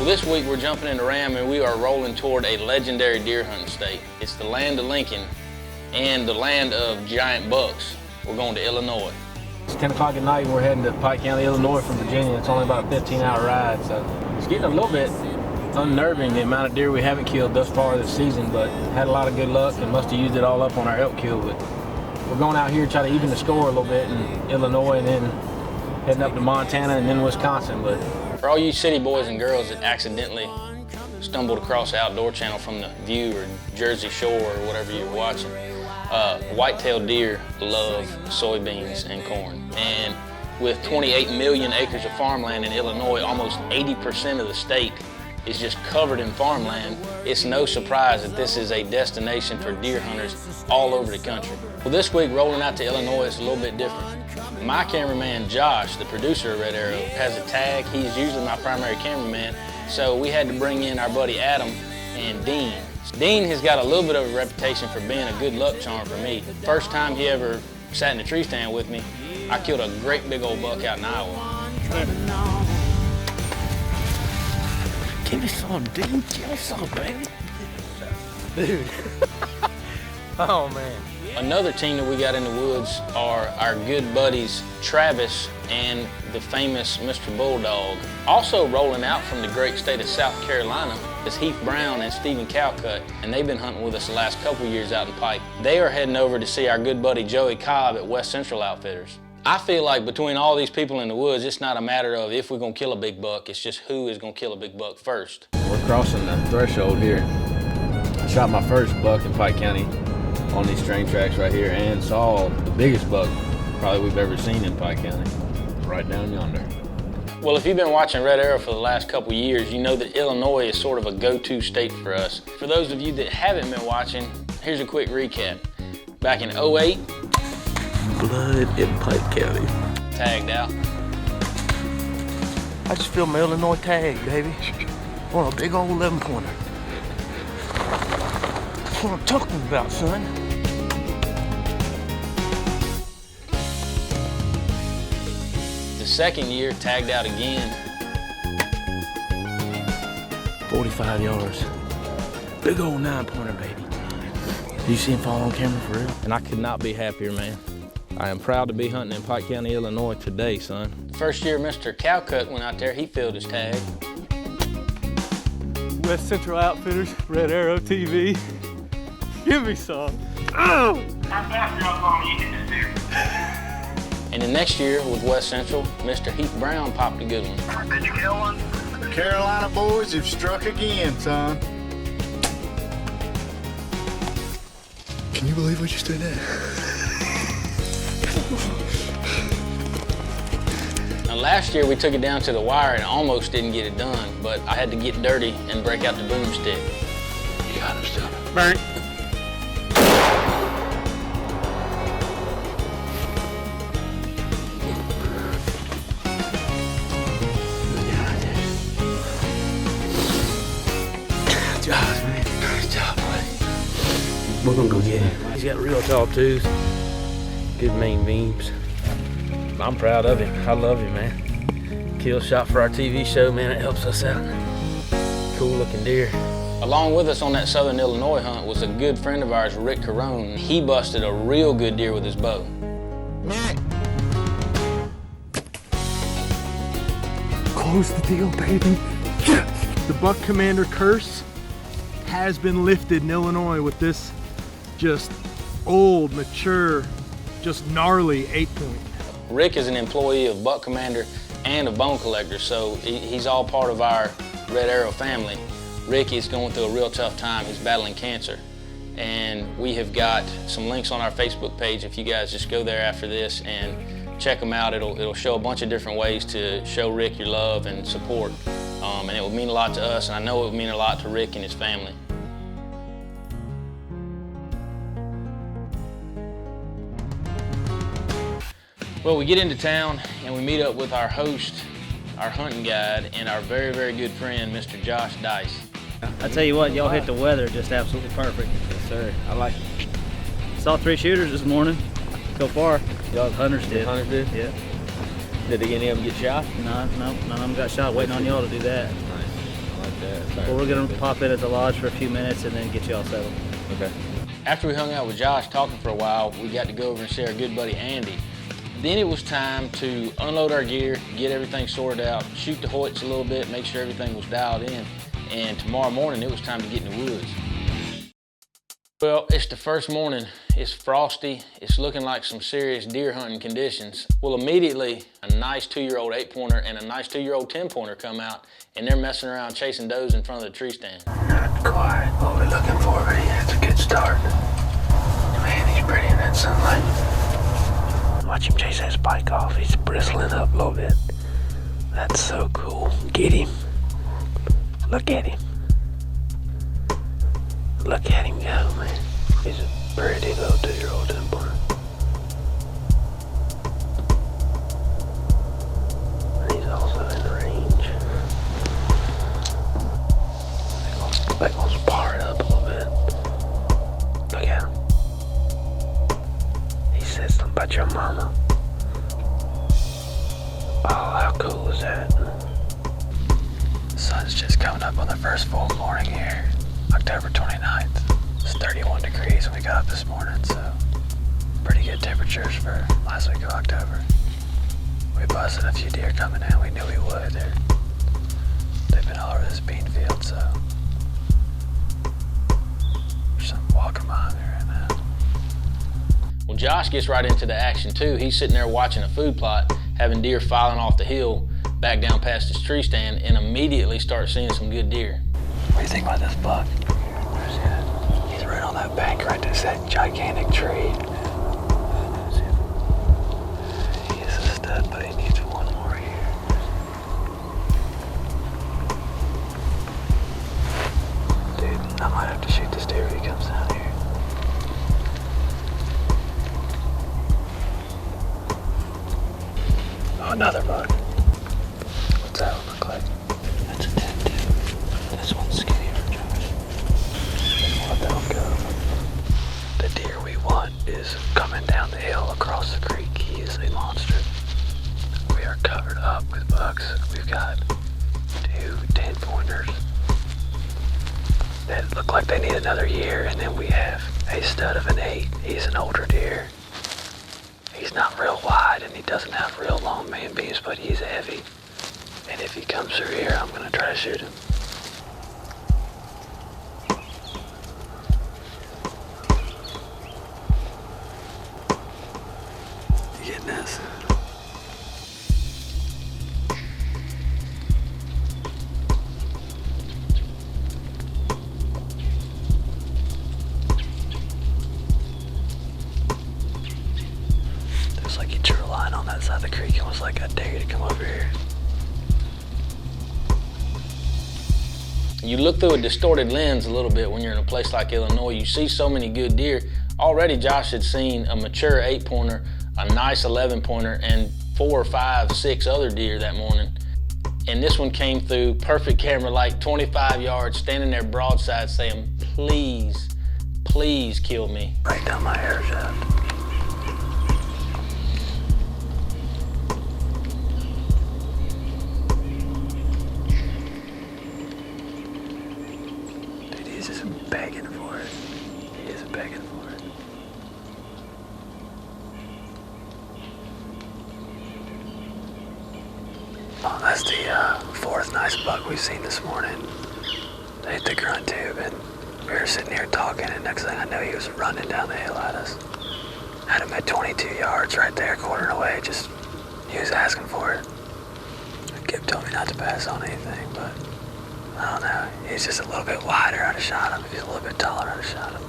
Well, this week we're jumping into Ram and we are rolling toward a legendary deer hunting state. It's the land of Lincoln and the land of giant bucks. We're going to Illinois. It's 10 o'clock at night and we're heading to Pike County, Illinois from Virginia. It's only about a 15-hour ride, so it's getting a little bit unnerving, the amount of deer we haven't killed thus far this season, but had a lot of good luck and must have used it all up on our elk kill. But we're going out here to try to even the score a little bit in Illinois and then heading up to Montana and then Wisconsin. But for all you city boys and girls that accidentally stumbled across the Outdoor Channel from the View or Jersey Shore or whatever you're watching, white-tailed deer love soybeans and corn. And with 28 million acres of farmland in Illinois, almost 80% of the state is just covered in farmland. It's no surprise that this is a destination for deer hunters all over the country. Well, this week, rolling out to Illinois is a little bit different. My cameraman, Josh, the producer of Red Arrow, has a tag. He's usually my primary cameraman, so we had to bring in our buddy Adam and Dean. Dean has got a little bit of a reputation for being a good luck charm for me. First time he ever sat in a tree stand with me, I killed a great big old buck out in Iowa. Give me some, dude. Give me some, baby. Dude. Oh, man. Another team that we got in the woods are our good buddies Travis and the famous Mr. Bulldog. Also rolling out from the great state of South Carolina is Heath Brown and Stephen Calcutt, and they've been hunting with us the last couple years out in Pike. They are heading over to see our good buddy Joey Cobb at West Central Outfitters. I feel like between all these people in the woods, it's not a matter of if we're gonna kill a big buck, it's just who is gonna kill a big buck first. we're crossing the threshold here. I shot my first buck in Pike County on these train tracks right here and saw the biggest buck probably we've ever seen in Pike County, right down yonder. Well, if you've been watching Red Arrow for the last couple years, you know that Illinois is sort of a go-to state for us. For those of you that haven't been watching, here's a quick recap. Back in 08, Blood in Pike County. tagged out. I just filled my Illinois tag, baby. On a big old 11-pointer. That's what I'm talking about, son. The second year, tagged out again. 45 yards. Big old 9-pointer, baby. You see him fall on camera for real? And I could not be happier, man. I am proud to be hunting in Pike County, Illinois today, son. First year Mr. Calcutt went out there, he filled his tag. West Central Outfitters, Red Arrow TV. Give me some. Oh! And the next year with West Central, Mr. Heath Brown popped a good one. Did you kill one? The Carolina boys have struck again, son. Can you believe we just did that? Now last year we took it down to the wire and almost didn't get it done, but I had to get dirty and break out the boomstick. You got him, son. Burn. Josh, man. Nice job, buddy. We're gonna go get him. He's got real tall tooth. Good main beams. I'm proud of him. I love him, man. Kill shot for our TV show, man. It helps us out. Cool looking deer. Along with us on that Southern Illinois hunt was a good friend of ours, Rick Carone. He busted a real good deer with his bow. Close the deal, baby. Yes! The Buck Commander curse has been lifted in Illinois with this just old, mature, just gnarly 8-point. Rick is an employee of Buck Commander and of Bone Collector, so he's all part of our Red Arrow family. Rick is going through a real tough time. He's battling cancer. And we have got some links on our Facebook page. If you guys just go there after this and check them out, it'll show a bunch of different ways to show Rick your love and support. And it will mean a lot to us, and I know it will mean a lot to Rick and his family. Well, we get into town and we meet up with our host, our hunting guide, and our very, very good friend, Mr. Josh Dice. I tell you what, y'all hit the weather just absolutely perfect. Yes, sir. I like it. Saw 3 shooters this morning. So far, y'all hunters did. Hunters did? Yeah. Did any of them get shot? No, none of them got shot. Waiting on y'all to do that. Nice. like that. Well, we're gonna pop in at the lodge for a few minutes and then get you all settled. Okay. After we hung out with Josh talking for a while, we got to go over and see our good buddy Andy. Then it was time to unload our gear, get everything sorted out, shoot the Hoyts a little bit, make sure everything was dialed in. And tomorrow morning, it was time to get in the woods. Well, it's the first morning. It's frosty. It's looking like some serious deer hunting conditions. Well, immediately, a nice 2-year-old 8-pointer and a nice 2-year-old 10-pointer come out, and they're messing around chasing does in front of the tree stand. Not quite what we're looking for, but it's a good start. Man, he's pretty in that sunlight. Watch him chase that spike off. He's bristling up a little bit. That's so cool. Get him. Look at him. Look at him go, man. He's a pretty little 2-year-old 10-pointer. And he's also in range. They're gonna spar it up a little bit. Look at him. He said something about your mama. Oh, how cool is that? The sun's just coming up on the first full morning here. October 29th. It's 31 degrees when we got up this morning, so pretty good temperatures for last week of October. We busted a few deer coming in. We knew we would. They've been all over this bean field, so there's something walking behind me right now. Well, Josh gets right into the action too. He's sitting there watching a food plot, having deer filing off the hill back down past his tree stand, and immediately starts seeing some good deer. What do you think about this buck? Where's he at? He's right on that bank right there's that gigantic tree. He is a stud, but he needs one more here. Dude, I might have to shoot this deer if he comes down here. Oh, another buck. What's that one look like? That's a 10-2. This one's skinnier, Josh. Let that go. The deer we want is coming down the hill across the creek. He is a monster. We are covered up with bucks. We've got 2 10-pointers that look like they need another year, and then we have a stud of an 8. He's an older deer. He's not real wide, and he doesn't have real long man beams, but he's heavy. And if he comes through here, I'm gonna try to shoot him. You getting this? Looks like he drew a line on that side of the creek and was like, I dare you to come over here. You look through a distorted lens a little bit when you're in a place like Illinois. You see so many good deer. Already Josh had seen a mature 8-pointer, a nice 11-pointer, and 4 or 5, 6 other deer that morning. And this one came through perfect camera, like 25 yards, standing there broadside saying, please, please kill me. Right down my air shaft. Dude, he's just begging for it. He is begging for it. Oh, that's the 4th nice buck we've seen this morning. They hit the grunt tube, and we were sitting here talking, and next thing I know, he was running down the hill at us. Had him at 22 yards right there, quartering away. Just, he was asking for it. Gib told me not to pass on anything, but I don't know. He's just a little bit wider. I'd have shot him. If he's a little bit taller, I'd have shot him.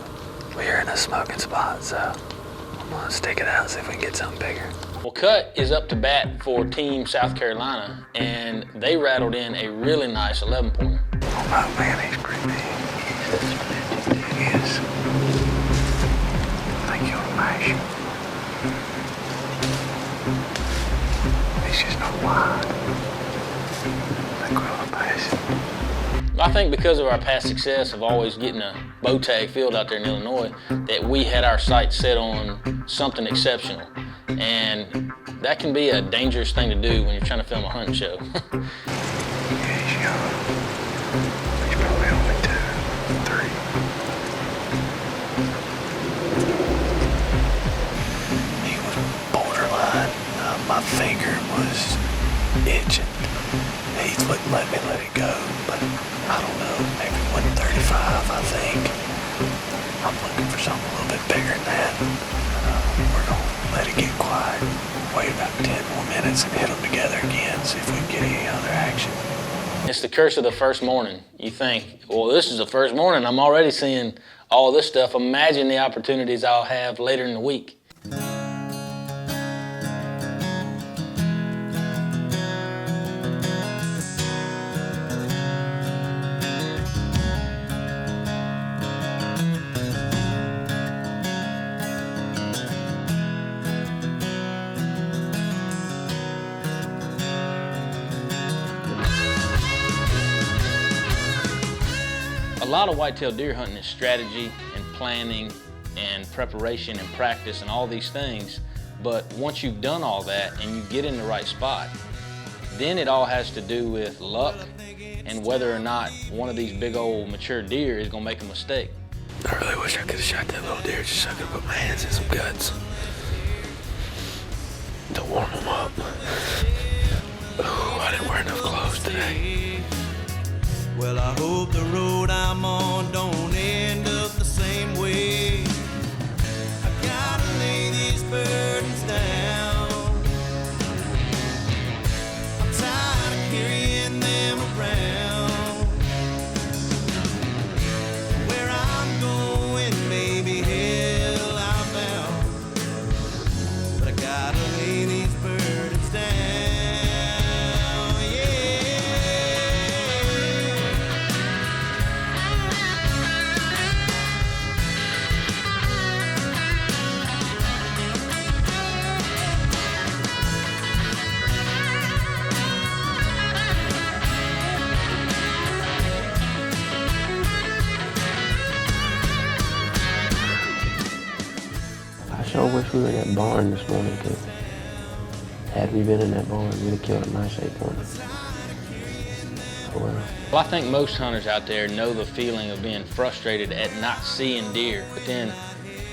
We're in a smoking spot, so I'm gonna stick it out, see if we can get something bigger. Well, Cut is up to bat for Team South Carolina, and they rattled in a really nice 11-pointer. Oh man, he's pretty big. He is. I think he'll mash him. He's just not wide. I think we'll mash him. I think because of our past success of always getting a bow tag field out there in Illinois, that we had our sights set on something exceptional. And that can be a dangerous thing to do when you're trying to film a hunting show. Yeah, he's yellow. He's probably only 2, 3. He was borderline. My finger was itching. Heath wouldn't let me let it go, but I don't know, maybe 135, I think. I'm looking for something a little bit bigger than that. We're gonna let it get quiet, wait about 10 more minutes and hit them together again, see if we can get any other action. It's the curse of the first morning. You think, well, this is the first morning. I'm already seeing all this stuff. Imagine the opportunities I'll have later in the week. A lot of whitetail deer hunting is strategy and planning and preparation and practice and all these things. But once you've done all that and you get in the right spot, then it all has to do with luck and whether or not one of these big old mature deer is gonna make a mistake. I really wish I could have shot that little deer just so I could put my hands in some guts to warm them up. Ooh, I didn't wear enough clothes today. Well, I hope the road I'm on don't end up the same way. I gotta lay these burdens down. I'm tired of carrying them around. Where I'm going, maybe hell I'm bound. But I gotta lay these burdens down. I sure wish we were in that barn this morning, because had we been in that barn, we'd have killed a nice 8-pointer. Oh well. Well, I think most hunters out there know the feeling of being frustrated at not seeing deer. But then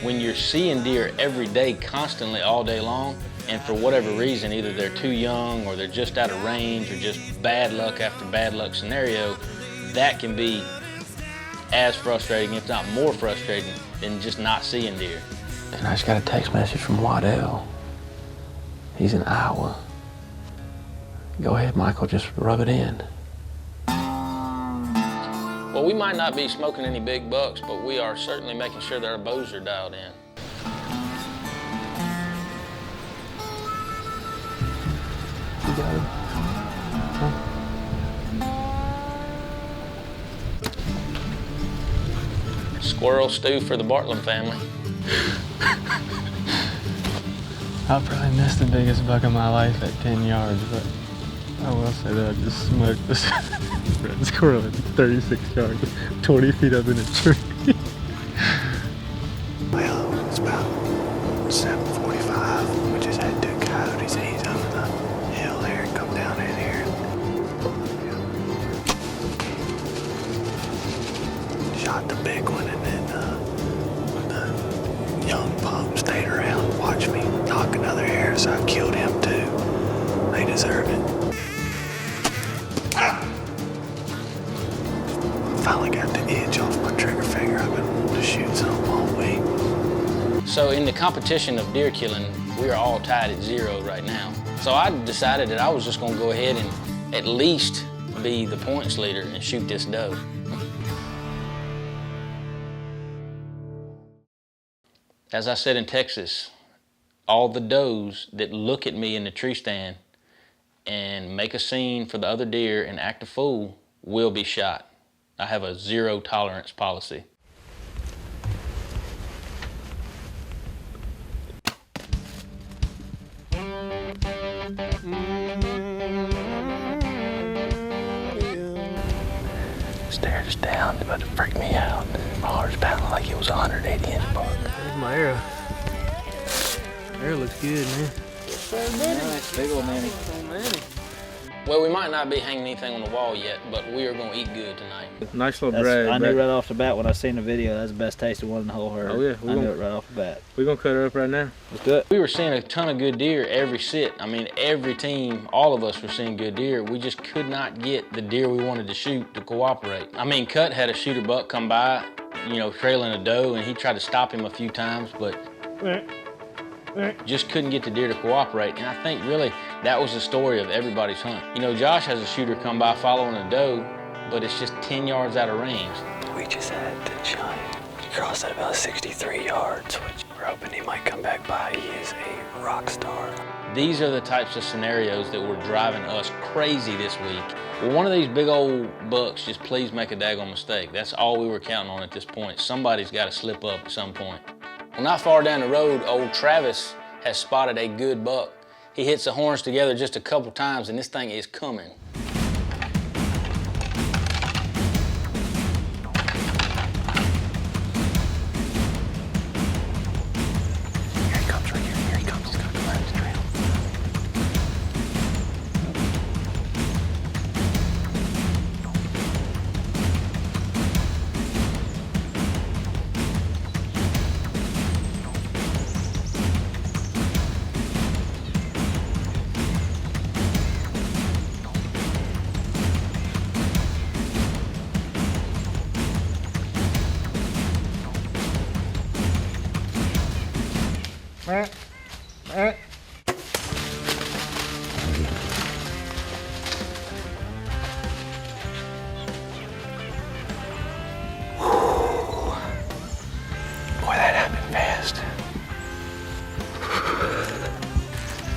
when you're seeing deer every day, constantly, all day long, and for whatever reason, either they're too young or they're just out of range or just bad luck after bad luck scenario, that can be as frustrating, if not more frustrating, than just not seeing deer. And I just got a text message from Waddell. He's in Iowa. Go ahead, Michael, just rub it in. Well, we might not be smoking any big bucks, but we are certainly making sure that our bows are dialed in. You got it? Huh? Squirrel stew for the Bartlam family. I probably missed the biggest buck of my life at 10 yards, but I will say that I just smoked this red squirrel at 36 yards, 20 feet up in a tree. Well, it's about 7:45. We just had 2 coyotes ease over the hill here and come down in here. Shot the big one, and then the young pup stayed around and watched me knock another hare, so I killed him too. They deserve it. Finally got the itch off my trigger finger. I've been wanting to shoot something all week. So in the competition of deer killing, we are all tied at 0 right now. So I decided that I was just gonna go ahead and at least be the points leader and shoot this doe. As I said in Texas, all the does that look at me in the tree stand and make a scene for the other deer and act a fool will be shot. I have a 0 tolerance policy. Stared us down, it's about to freak me out. My heart's pounding like it was a 180-inch buck. There's my arrow. Arrow looks good, man. Nice, big old Manny. Well, we might not be hanging anything on the wall yet, but we are going to eat good tonight. Nice little drag. I knew right off the bat when I seen the video, that's the best tasting one in the whole herd. Oh yeah, I knew it right off the bat. We're gonna cut her up right now. Let's do it. We were seeing a ton of good deer every sit. I mean, every team, all of us were seeing good deer. We just could not get the deer we wanted to shoot to cooperate. I mean, Cut had a shooter buck come by, you know, trailing a doe, and he tried to stop him a few times, but just couldn't get the deer to cooperate. And I think really that was the story of everybody's hunt. You know, Josh has a shooter come by following a doe, but it's just 10 yards out of range. We just had to giant. He crossed at about 63 yards, which we're hoping he might come back by. He is a rock star. These are the types of scenarios that were driving us crazy this week. Well, one of these big old bucks just please make a daggone mistake. That's all we were counting on at this point. Somebody's got to slip up at some point. Well, not far down the road, old Travis has spotted a good buck. He hits the horns together just a couple times, and this thing is coming. Here he comes right here. Here he comes. He's gonna come out his trail. Boy, that happened fast.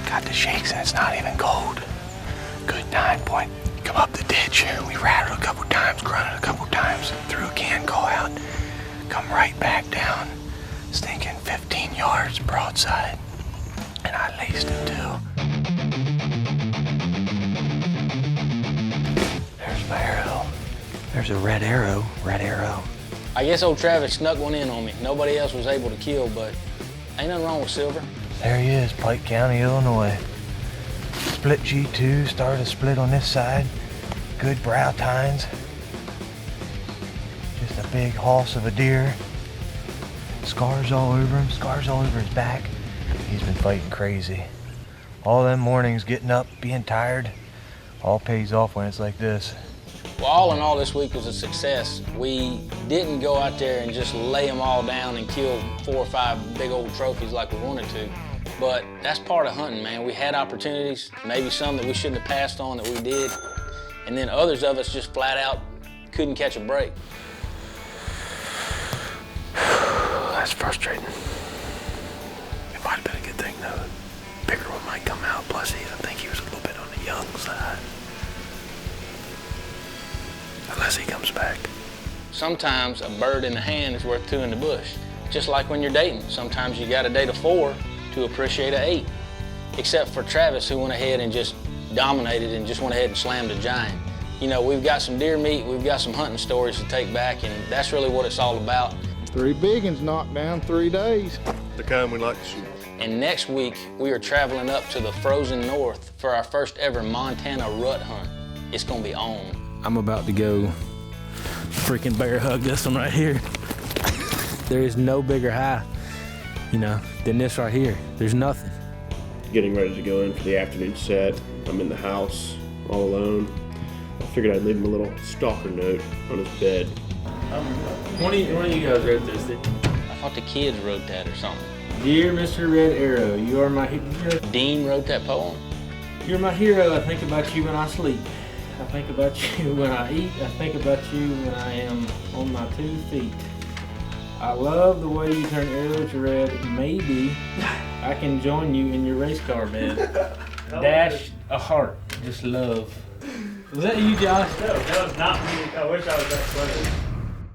Got the shakes, and it's not even cold. Good 9 point. Come up the ditch. We rattled a couple times, grunted a couple times, threw a can call out. Come right back down, stinking 15 yards broadside. And I laced him too. There's my arrow. There's a red arrow. I guess old Travis snuck one in on me. Nobody else was able to kill, but ain't nothing wrong with Silver. There he is, Pike County, Illinois. Split G2, started a split on this side. Good brow tines. Just a big hoss of a deer. Scars all over him, scars all over his back. He's been fighting crazy. All them mornings getting up, being tired, all pays off when it's like this. Well, all in all, this week was a success. We didn't go out there and just lay them all down and kill 4 or 5 big old trophies like we wanted to. But that's part of hunting, man. We had opportunities, maybe some that we shouldn't have passed on that we did, and then others of us just flat out couldn't catch a break. That's frustrating. It might have been a good thing though. Bigger one might come out, plus I think he was a little bit on the young side. Unless he comes back. Sometimes a bird in the hand is worth 2 in the bush. Just like when you're dating. Sometimes you gotta date a 4 to appreciate a 8. Except for Travis, who went ahead and just dominated and just went ahead and slammed a giant. You know, we've got some deer meat, we've got some hunting stories to take back, and that's really what it's all about. 3 big ones knocked down 3 days. The kind we like to shoot. And next week, we are traveling up to the frozen north for our first ever Montana rut hunt. It's gonna be on. I'm about to go freaking bear hug this one right here. There is no bigger high, you know, than this right here. There's nothing. Getting ready to go in for the afternoon set. I'm in the house all alone. I figured I'd leave him a little stalker note on his bed. One of you guys wrote this. I thought the kids wrote that or something. Dear Mr. Red Arrow, you are my hero. Dean wrote that poem. You're my hero. I think about you when I sleep. I think about you when I eat. I think about you when I am on my 2 feet. I love the way you turn arrow to red. Maybe I can join you in your race car bed. Dash a heart. Just love. Was that you, Josh? No, that was not me. I wish I was that funny.